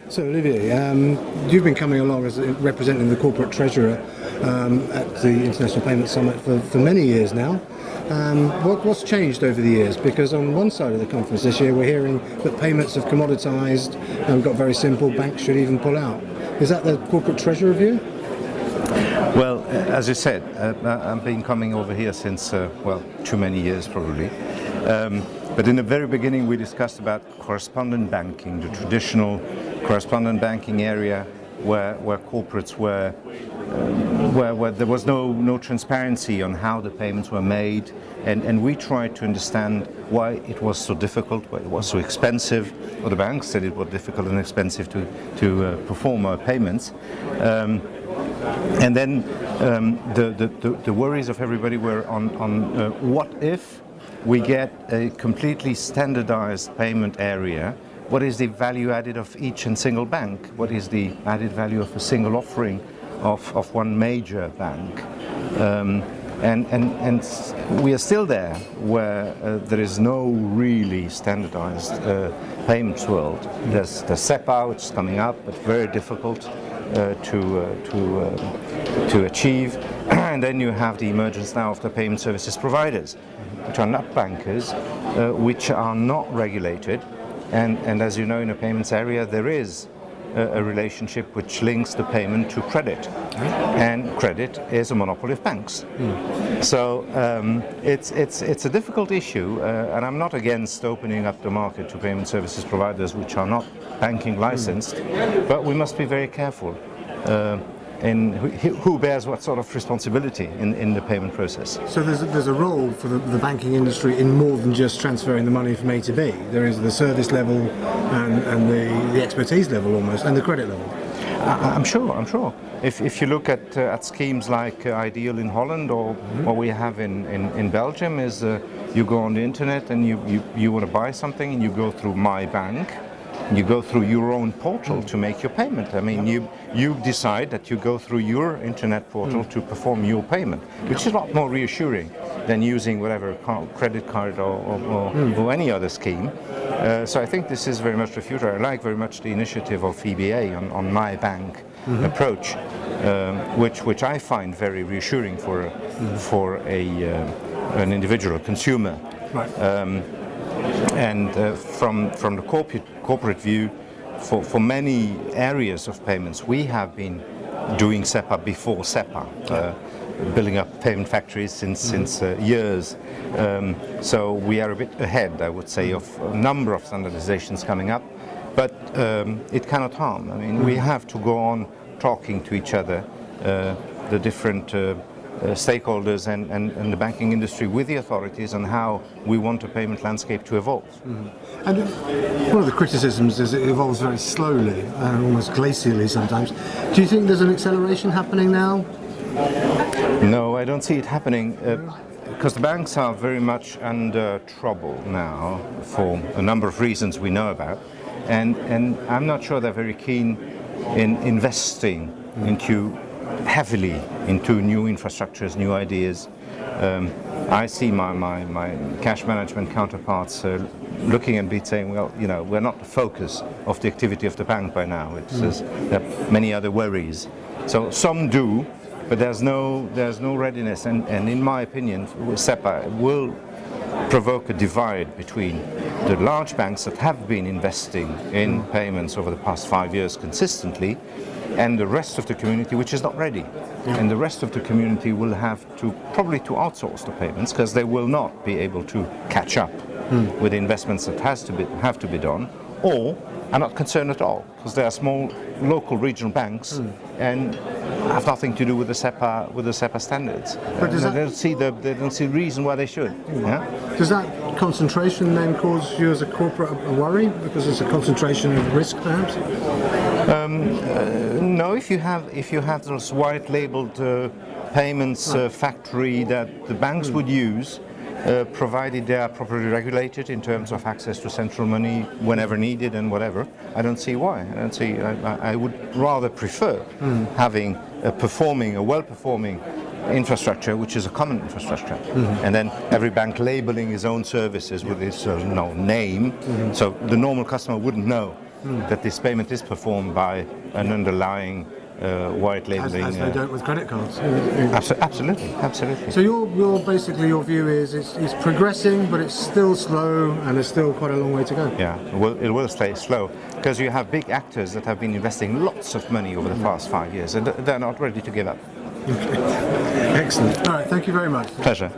So Olivier, you've been coming along as representing the corporate treasurer at the International Payment Summit for many years now. What's changed over the years? Because on one side of the conference this year we're hearing that payments have commoditized and got very simple, banks should even pull out. Is that the corporate treasurer view? Well, as you said, I've been coming over here since, too many years probably. But in the very beginning we discussed about correspondent banking, the traditional correspondent banking area where corporates were, where there was no transparency on how the payments were made, and we tried to understand why it was so difficult, why it was so expensive, or the banks said it was difficult and expensive to perform our payments. And then the worries of everybody were on what if we get a completely standardized payment area? What is the value added of each and single bank? What is the added value of a single offering of one major bank? And we are still there where there is no really standardized payments world. There's the SEPA, which is coming up, but very difficult to achieve. And then you have the emergence now of the payment services providers, which are not bankers, which are not regulated. And as you know, in the payments area, there is a relationship which links the payment to credit, and credit is a monopoly of banks. So it's a difficult issue, and I'm not against opening up the market to payment services providers which are not banking licensed, but we must be very careful in who bears what sort of responsibility in the payment process. So there's a role for the banking industry in more than just transferring the money from A to B. There is the service level and the expertise level almost, and the credit level. I'm sure. If you look at schemes like Ideal in Holland, or what we have in Belgium, is you go on the internet and you want to buy something and you go through My Bank. You go through your own portal to make your payment. I mean, you decide that you go through your internet portal to perform your payment, which is a lot more reassuring than using whatever credit card or any other scheme. So I think this is very much the future. I like very much the initiative of EBA on My Bank approach, which I find very reassuring for an individual consumer. Right. And from the corporate view, for many areas of payments, we have been doing SEPA before SEPA, building up payment factories since years. So we are a bit ahead, I would say, of a number of standardizations coming up, but it cannot harm. I mean, we have to go on talking to each other, the different stakeholders and the banking industry with the authorities on how we want a payment landscape to evolve. And one of the criticisms is it evolves very slowly, almost glacially sometimes. Do you think there's an acceleration happening now? No, I don't see it happening, because the banks are very much under trouble now for a number of reasons we know about, and I'm not sure they're very keen in investing heavily into new infrastructures, new ideas. I see my cash management counterparts looking at me saying, well, you know, we're not the focus of the activity of the bank by now. There are many other worries. So some do, but there's no readiness. And in my opinion, SEPA will provoke a divide between the large banks that have been investing in payments over the past 5 years consistently, and the rest of the community which is not ready. And the rest of the community will have to probably outsource the payments, because they will not be able to catch up with the investments that have to be done, or are not concerned at all, because they are small local regional banks and have nothing to do with the SEPA standards. But they don't see the reason why they should. Yeah? Does that concentration then cause you as a corporate a worry, because it's a concentration of risk perhaps? No, if you have those white labeled payments factory that the banks would use, provided they are properly regulated in terms of access to central money whenever needed and whatever, I don't see why. I would rather prefer having a well-performing infrastructure, which is a common infrastructure, and then every bank labeling its own services with its name, so the normal customer wouldn't know that this payment is performed by an underlying white labeling. As they don't with credit cards. Absolutely, absolutely. So your basically your view is it's progressing, but it's still slow, and there's still quite a long way to go. Yeah, well, it will stay slow because you have big actors that have been investing lots of money over the past 5 years, and they're not ready to give up. Okay. Excellent. All right, thank you very much. Pleasure.